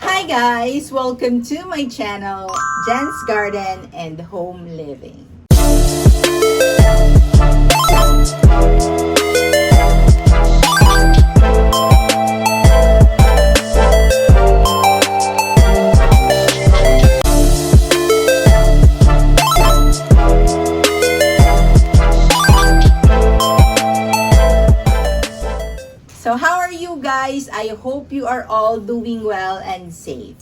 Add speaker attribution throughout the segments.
Speaker 1: Hi guys! Welcome to my channel, Jen's Garden and Home Living. So how are you guys? I hope you are all doing well and safe.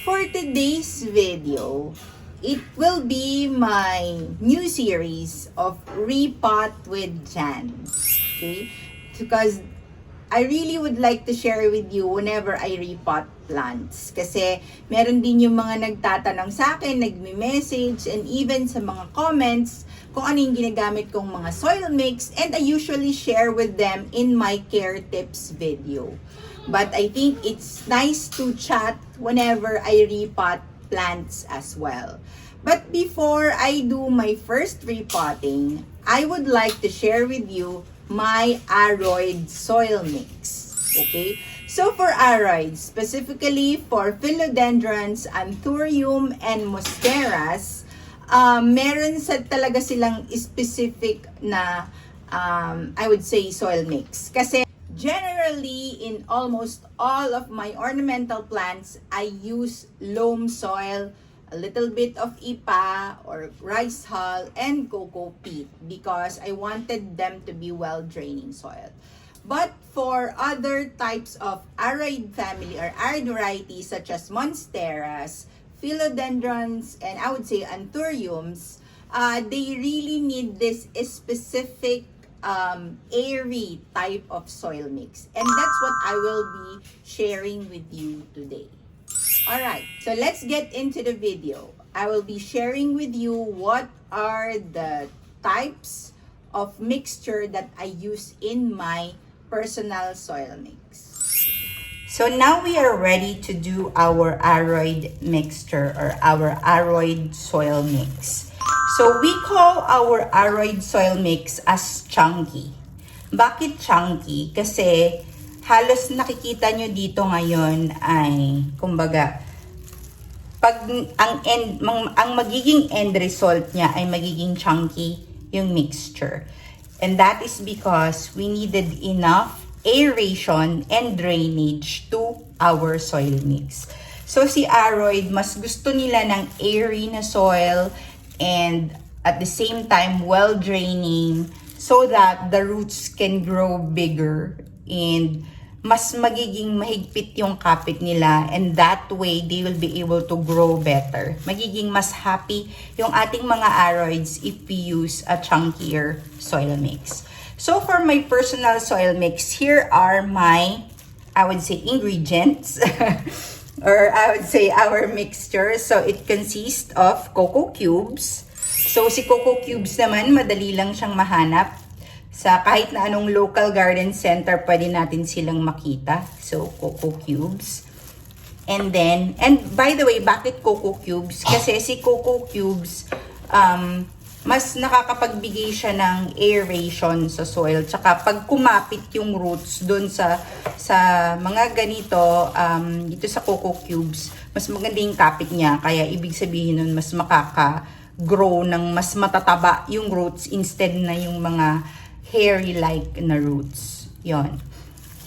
Speaker 1: For today's video, it will be my new series of Repot with Jan. Okay? Because I really would like to share with you whenever I repot plants. Kasi meron din yung mga nagtatanong sa akin, nagme-message, and even sa mga comments kung ano yung ginagamit kong mga soil mix, and I usually share with them in my care tips video. But I think it's nice to chat whenever I repot plants as well. But before I do my first repotting, I would like to share with you my Aroid Soil mix. Okay? So for Aroid, specifically for Philodendrons, Anthurium, and Monsteras, meron talaga silang specific na, I would say, soil mix. Kasi generally, in almost all of my ornamental plants, I use loam soil, a little bit of ipa or rice hull, and cocoa peat because I wanted them to be well-draining soil. But for other types of aroid family or aroid varieties such as monsteras, philodendrons, and I would say anthuriums, they really need this specific airy type of soil mix. And that's what I will be sharing with you today. Alright, so let's get into the video. I will be sharing with you what are the types of mixture that I use in my personal soil mix. So now we are ready to do our aroid mixture or our aroid soil mix. So we call our aroid soil mix as chunky. Bakit chunky? Kasi halos nakikita nyo dito ngayon ay, kumbaga, pag ang magiging end result niya ay magiging chunky yung mixture. And that is because we needed enough aeration and drainage to our soil mix. So si Aroid, mas gusto nila ng airy na soil and at the same time well-draining so that the roots can grow bigger and mas magiging mahigpit yung kapit nila, and that way they will be able to grow better. Magiging mas happy yung ating mga aroids if we use a chunkier soil mix. So for my personal soil mix, here are my, I would say, ingredients or I would say our mixture. So it consists of cocoa cubes. So si cocoa cubes naman, madali lang siyang mahanap. Sa kahit na anong local garden center, pwede natin silang makita. So, cocoa cubes. And then, and by the way, bakit cocoa cubes? Kasi si cocoa cubes, mas nakakapagbigay siya ng aeration sa soil. Tsaka pag kumapit yung roots dun sa mga ganito, dito sa cocoa cubes, mas maganda yung kapit niya. Kaya ibig sabihin nun, mas makaka-grow ng mas matataba yung roots instead na yung mga hairy-like na roots. Yon.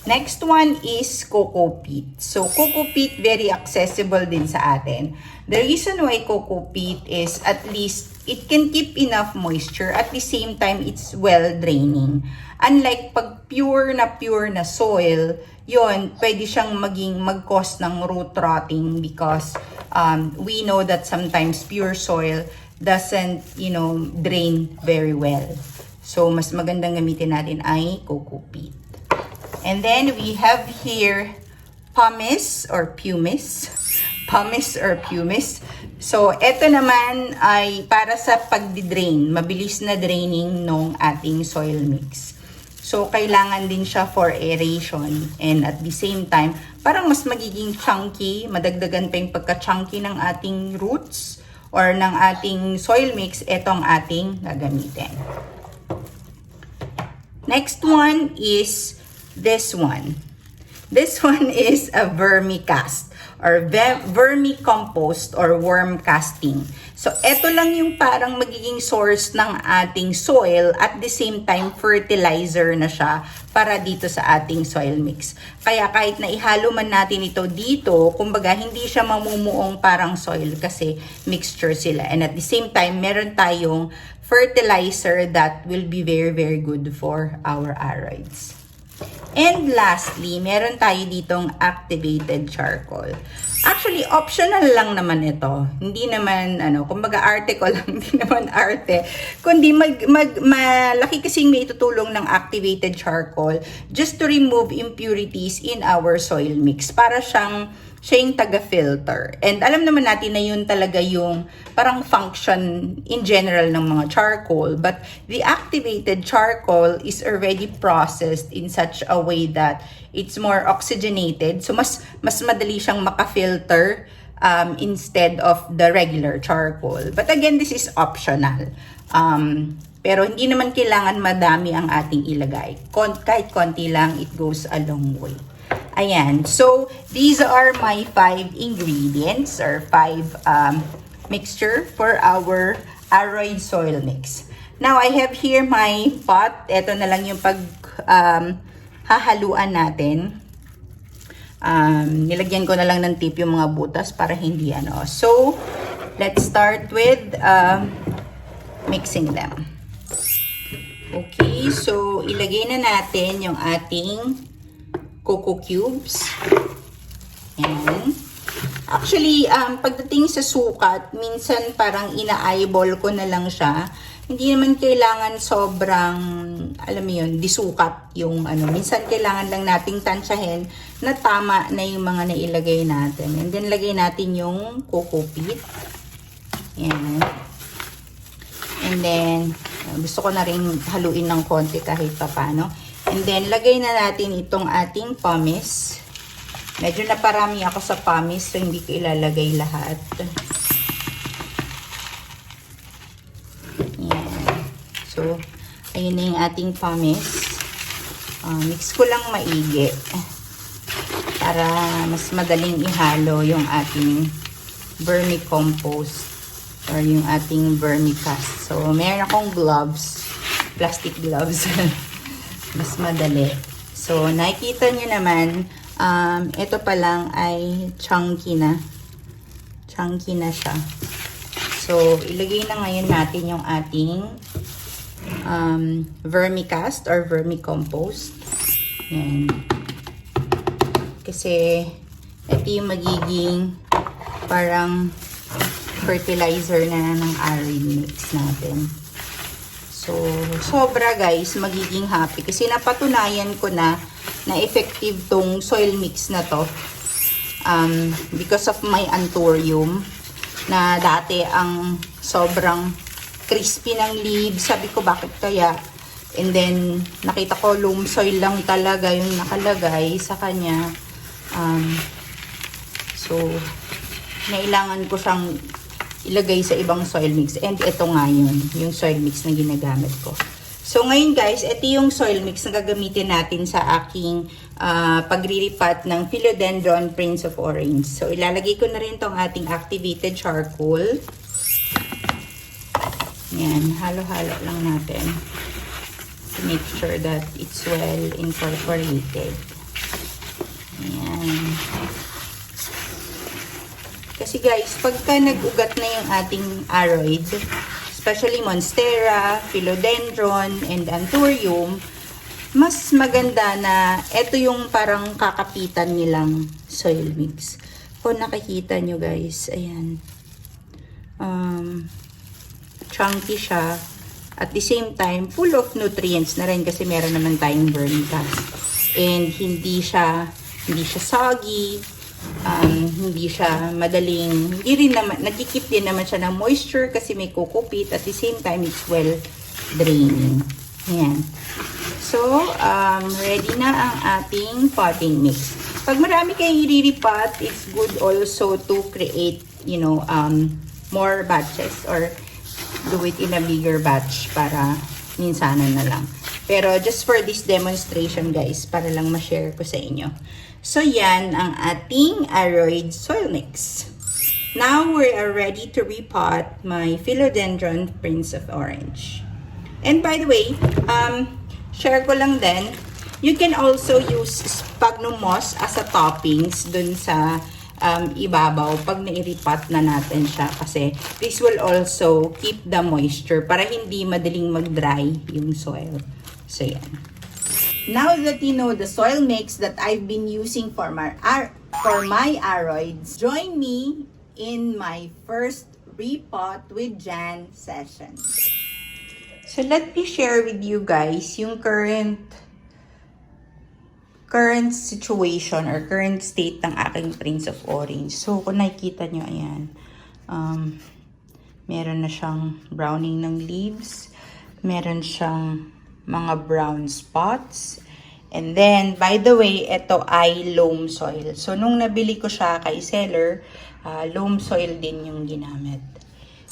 Speaker 1: Next one is cocoa peat. So, cocoa peat, very accessible din sa atin. The reason why cocoa peat is at least it can keep enough moisture. At the same time, it's well-draining. Unlike pag pure na soil, yon, pwede siyang mag-cause ng root rotting because we know that sometimes pure soil doesn't, drain very well. So, mas magandang gamitin natin ay cocoa peat. And then, we have here pumice or pumice. Pumice or pumice. So, eto naman ay para sa pagdi-drain. Mabilis na draining ng ating soil mix. So, kailangan din siya for aeration. And at the same time, parang mas magiging chunky, madagdagan pa yung pagka-chunky ng ating roots or ng ating soil mix. Ito ang ating gagamitin. Next one is this one. This one is a vermicast or vermicompost or worm casting. So, ito lang yung parang magiging source ng ating soil at the same time fertilizer na siya para dito sa ating soil mix. Kaya kahit na ihalo man natin ito dito, kumbaga hindi siya mamumuong parang soil kasi mixture sila. And at the same time, meron tayong fertilizer that will be very, very good for our aroids. And lastly, meron tayo ditong activated charcoal. Actually, optional lang naman ito. Hindi naman, kumbaga arte ko lang, hindi naman arte. Kundi malaki kasing may itutulong ng activated charcoal just to remove impurities in our soil mix. Para siya yung taga-filter. And alam naman natin na yun talaga yung parang function in general ng mga charcoal. But the activated charcoal is already processed in such a way that it's more oxygenated. So, mas madali siyang maka-filter instead of the regular charcoal. But again, this is optional. Pero hindi naman kailangan madami ang ating ilagay. Kahit konti lang, it goes a long way. Ayan. So, these are my 5 ingredients or 5 mixture for our Aroid soil mix. Now, I have here my pot. Ito na lang yung hahaluan natin. Nilagyan ko na lang ng tip yung mga butas para hindi So, let's start with mixing them. Okay. So, ilagay na natin yung ating cocoa cubes. Ayan. Actually, pagdating sa sukat, minsan parang ina-eyeball ko na lang siya. Hindi naman kailangan sobrang, alam mo yun, disukat yung Minsan kailangan lang nating tansyahin na tama na yung mga nailagay natin. And then, lagay natin yung cocoa peat. Ayan. And then, gusto ko na rin haluin ng konti kahit papano. And then, lagay na natin itong ating pumice. Medyo naparami ako sa pumice, so hindi ko ilalagay lahat. Ayan. So, ayun na yung ating pumice. Mix ko lang maigi para mas madaling ihalo yung ating vermicompost or yung ating vermicast. So, meron akong gloves, plastic gloves. Mas madali. So, nakikita nyo naman, ito pa lang ay chunky na. Chunky na siya. So, ilagay na ngayon natin yung ating vermicast or vermicompost. Yan. Kasi, ito yung magiging parang fertilizer na ng aroid mix natin. So, sobra guys, magiging happy. Kasi napatunayan ko na effective tong soil mix na to. Because of my anthurium, na dati ang sobrang crispy ng leaves. Sabi ko, bakit kaya? And then, nakita ko loam soil lang talaga yung nakalagay sa kanya. So, kailangan ko siyang ilagay sa ibang soil mix. And ito nga yun, yung soil mix na ginagamit ko. So, ngayon guys, ito yung soil mix na gagamitin natin sa aking pagriripat ng Philodendron Prince of Orange. So, ilalagay ko na rin tong ating activated charcoal. Yan, halo-halo lang natin to make sure that it's well incorporated. Yan. Kasi guys, pagka nag-ugat na yung ating aroid, especially monstera, philodendron, and anthurium, mas maganda na ito yung parang kakapitan nilang soil mix. Kung nakikita nyo guys, ayan. Chunky siya. At the same time, full of nutrients na rin kasi meron naman tayong vermicast. And hindi siya soggy. Hindi siya madaling, hindi rin naman, nagkikip din naman siya ng moisture kasi may cocoa peat. At the same time, it's well draining. Ayan. So, ready na ang ating potting mix. Pag marami kayong i-repot, it's good also to create, more batches or do it in a bigger batch para minsanan na lang. Pero just for this demonstration guys, para lang ma-share ko sa inyo. So yan ang ating Aroid Soil Mix. Now we are ready to repot my Philodendron Prince of Orange. And by the way, share ko lang din, you can also use sphagnum moss as a toppings dun sa ibabaw pag nairipot na natin siya, kasi this will also keep the moisture para hindi madaling mag-dry yung soil. So yan. Now that you know the soil mix that I've been using for my aroids, join me in my first repot with Jan session. So let me share with you guys yung current situation or current state ng aking Prince of Orange. So kung nakikita nyo, ayan, meron na siyang browning ng leaves, meron siyang mga brown spots, and then by the way, ito ay loam soil. So nung nabili ko siya kay seller, loam soil din yung ginamit.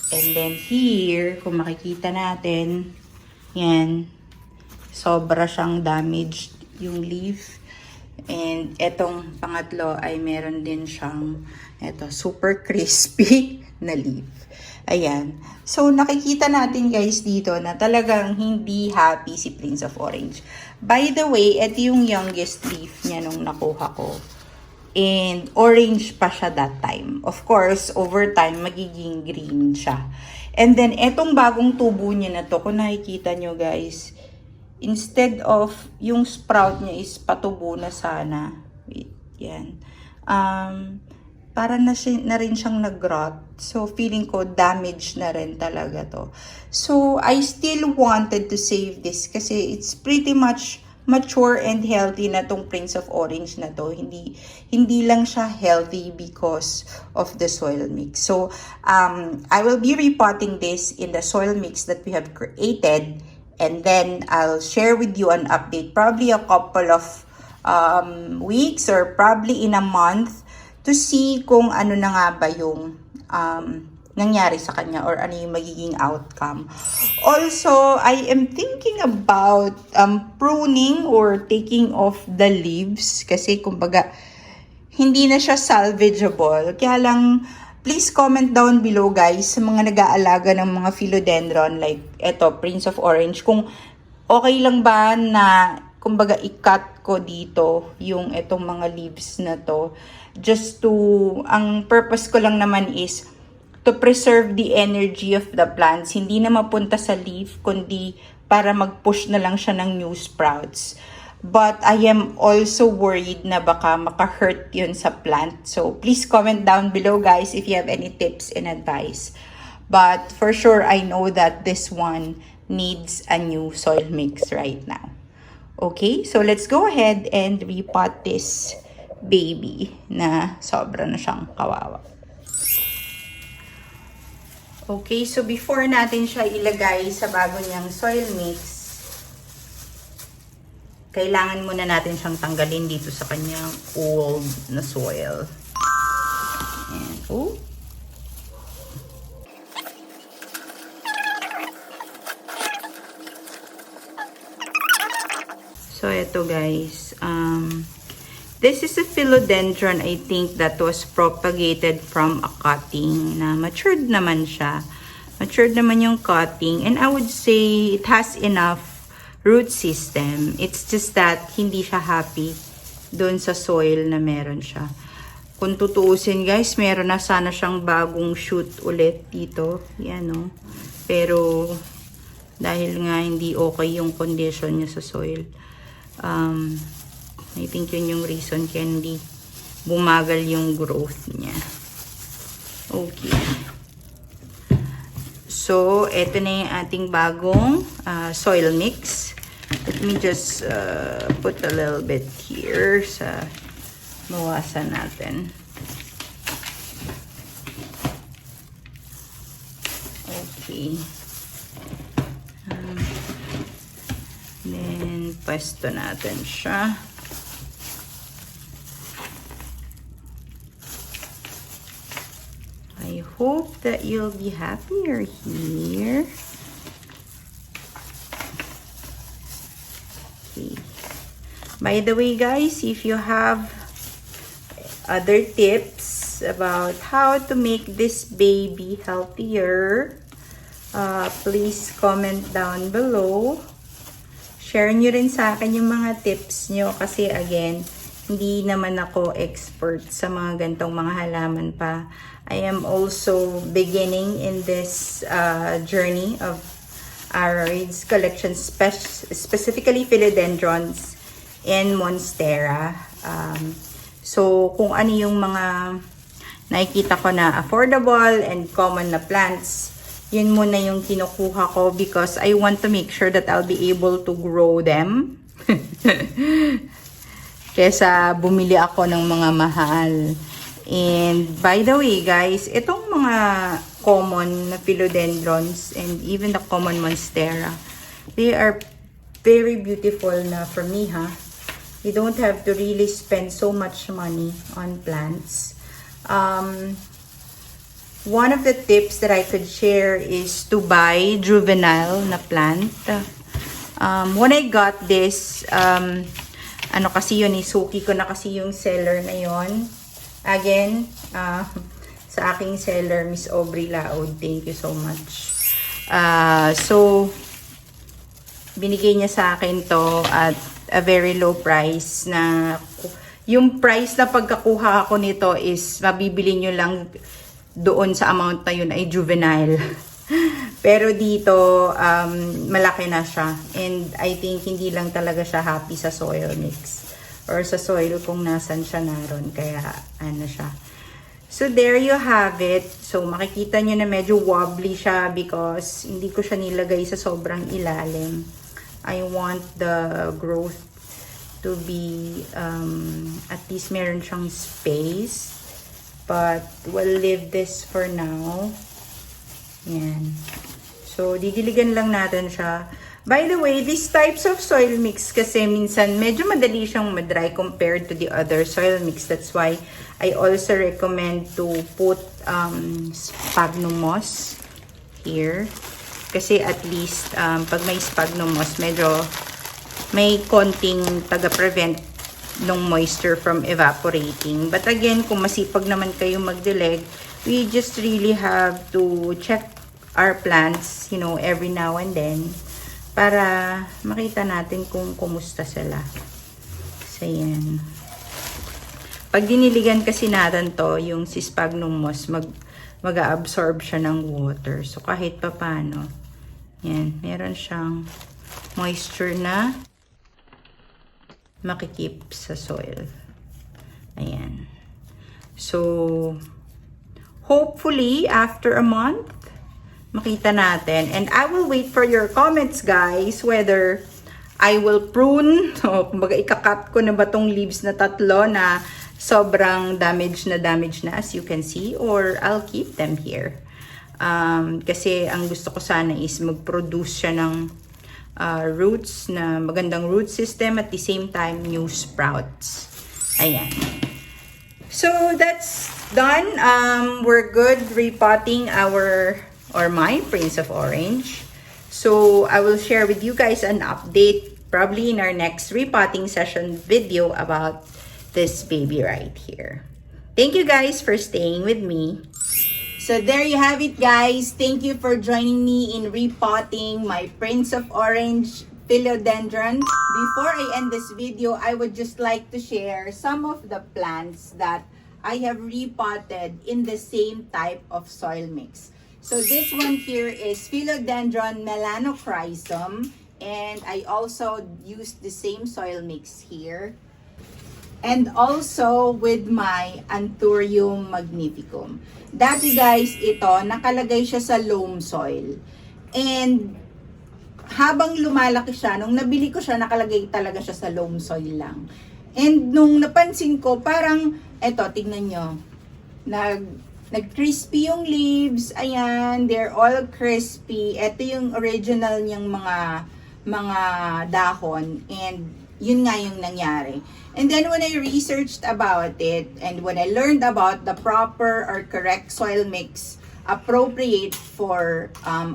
Speaker 1: And then here, kung makikita natin, yan, sobra siyang damaged yung leaf. And etong pangatlo ay meron din siyang super crispy na leaf. Ayan. So, nakikita natin guys dito na talagang hindi happy si Prince of Orange. By the way, ito yung youngest leaf niya nung nakuha ko. And orange pa siya that time. Of course, over time, magiging green siya. And then, etong bagong tubo niya na to, kung nakikita nyo guys, instead of yung sprout niya is patubo na sana. Wait, yan. Para na rin siyang nag-rot. So, feeling ko damage na rin talaga to. So, I still wanted to save this kasi it's pretty much mature and healthy na tong Prince of Orange na to. Hindi lang siya healthy because of the soil mix. So, I will be repotting this in the soil mix that we have created. And then, I'll share with you an update. Probably a couple of weeks or probably in a month to see kung ano na nga ba yung nangyari sa kanya or ano yung magiging outcome. Also, I am thinking about pruning or taking off the leaves kasi kumbaga hindi na siya salvageable. Kaya lang, please comment down below guys sa mga nag-aalaga ng mga philodendron like eto, Prince of Orange, kung okay lang ba na kumbaga i-cut ko dito yung etong mga leaves na to. Just to, ang purpose ko lang naman is to preserve the energy of the plants. Hindi na mapunta sa leaf, kundi para mag-push na lang siya ng new sprouts. But I am also worried na baka maka-hurt yun sa plant. So please comment down below guys if you have any tips and advice. But for sure, I know that this one needs a new soil mix right now. Okay, so let's go ahead and repot this baby na sobra na siyang kawawa. Okay, so before natin siya ilagay sa bago niyang soil mix, kailangan muna natin siyang tanggalin dito sa kanyang old na soil. Ayan. Oh. So, ito guys. This is a philodendron, I think, that was propagated from a cutting na matured naman siya. Matured naman yung cutting. And I would say it has enough root system. It's just that hindi siya happy doon sa soil na meron siya. Kung tutuusin guys, meron na sana siyang bagong shoot ulit dito. Yan o. Pero dahil nga hindi okay yung condition niya sa soil. I think yun yung reason kaya hindi bumagal yung growth niya. Okay. So, eto na yung ating bagong soil mix. Let me just put a little bit here sa mawasan natin. Okay. Then, pwesto natin siya. I hope that you'll be happier here. Okay. By the way, guys, if you have other tips about how to make this baby healthier, please comment down below. Share nyo rin sa akin yung mga tips nyo kasi again, hindi naman ako expert sa mga gantong mga halaman pa. I am also beginning in this journey of Aroid's collection, specifically Philodendrons and Monstera. So, kung ano yung mga nakikita ko na affordable and common na plants, yun muna yung kinukuha ko because I want to make sure that I'll be able to grow them. Kesa bumili ako ng mga mahal. And by the way guys, itong mga common na philodendrons and even the common monstera, they are very beautiful na for me ha. You don't have to really spend so much money on plants. One of the tips that I could share is to buy juvenile na plant. When I got this, ano kasi yun, isuki ko na kasi yung seller na yon. Again, sa aking seller, Miss Aubrey Laod, thank you so much. So, binigay niya sa akin to at a very low price na yung price na pagkakuha ko nito is mabibili nyo lang doon sa amount na yun ay juvenile. Pero dito, malaki na siya. And I think hindi lang talaga siya happy sa soil mix. Or sa soil kung nasan siya naroon. Kaya ano siya. So there you have it. So makikita nyo na medyo wobbly siya because hindi ko siya nilagay sa sobrang ilalim. I want the growth to be at least meron siyang space. But we'll leave this for now. Yan. So, didiligan lang natin siya. By the way, these types of soil mix kasi minsan medyo madali siyang madry compared to the other soil mix. That's why I also recommend to put sphagnum moss here. Kasi at least pag may sphagnum moss, medyo may konting taga-prevent ng moisture from evaporating. But again, kung masipag naman kayo magdilig, we just really have to check our plants, you know, every now and then para makita natin kung kumusta sila. So, yan. Pag diniligan kasi natin to, yung si sphagnum moss, mag-absorb siya ng water. So, kahit pa paano, yan, meron siyang moisture na makikip sa soil. Ayan. So, hopefully, after a month, makita natin. And I will wait for your comments, guys, whether I will prune, o kumbaga ikakat ko na ba tong leaves na tatlo na sobrang damage na as you can see, or I'll keep them here. Kasi ang gusto ko sana is mag-produce siya ng roots na magandang root system at the same time new sprouts. Ayan. So that's done. We're good repotting my Prince of Orange. So I will share with you guys an update probably in our next repotting session video about this baby right here. Thank you guys for staying with me. So there you have it, guys. Thank you for joining me in repotting my Prince of Orange philodendron. Before I end this video, I would just like to share some of the plants that I have repotted in the same type of soil mix. So this one here is Philodendron melanochrysum, and I also used the same soil mix here. And also with my Anthurium magnificum. Dati guys, ito, nakalagay siya sa loam soil. And habang lumalaki siya, nung nabili ko siya, nakalagay talaga siya sa loam soil lang. And nung napansin ko, parang, eto, tignan nyo, nag-crispy yung leaves. Ayan, they're all crispy. Ito yung original niyang mga dahon. And yun nga yung nangyari. And then when I researched about it, and when I learned about the proper or correct soil mix appropriate for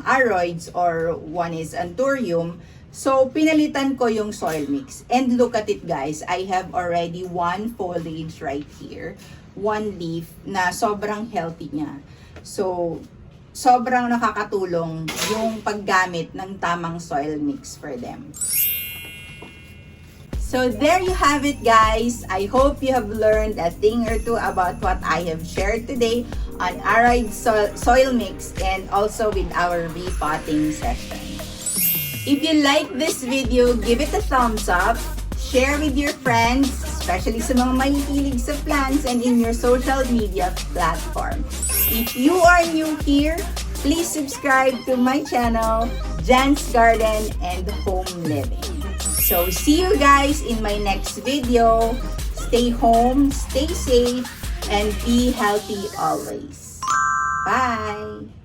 Speaker 1: aroids, or one is Anthurium, so pinalitan ko yung soil mix. And look at it, guys. I have already one foliage right here. one leaf na sobrang healthy niya. So, sobrang nakakatulong yung paggamit ng tamang soil mix for them. So there you have it, guys. I hope you have learned a thing or two about what I have shared today on Aroid Soil Mix and also with our repotting session. If you like this video, give it a thumbs up, share with your friends, especially sa mga mahihilig sa plants, and in your social media platform. If you are new here, please subscribe to my channel, Jan's Garden and Home Living. So, see you guys in my next video. Stay home, stay safe, and be healthy always. Bye!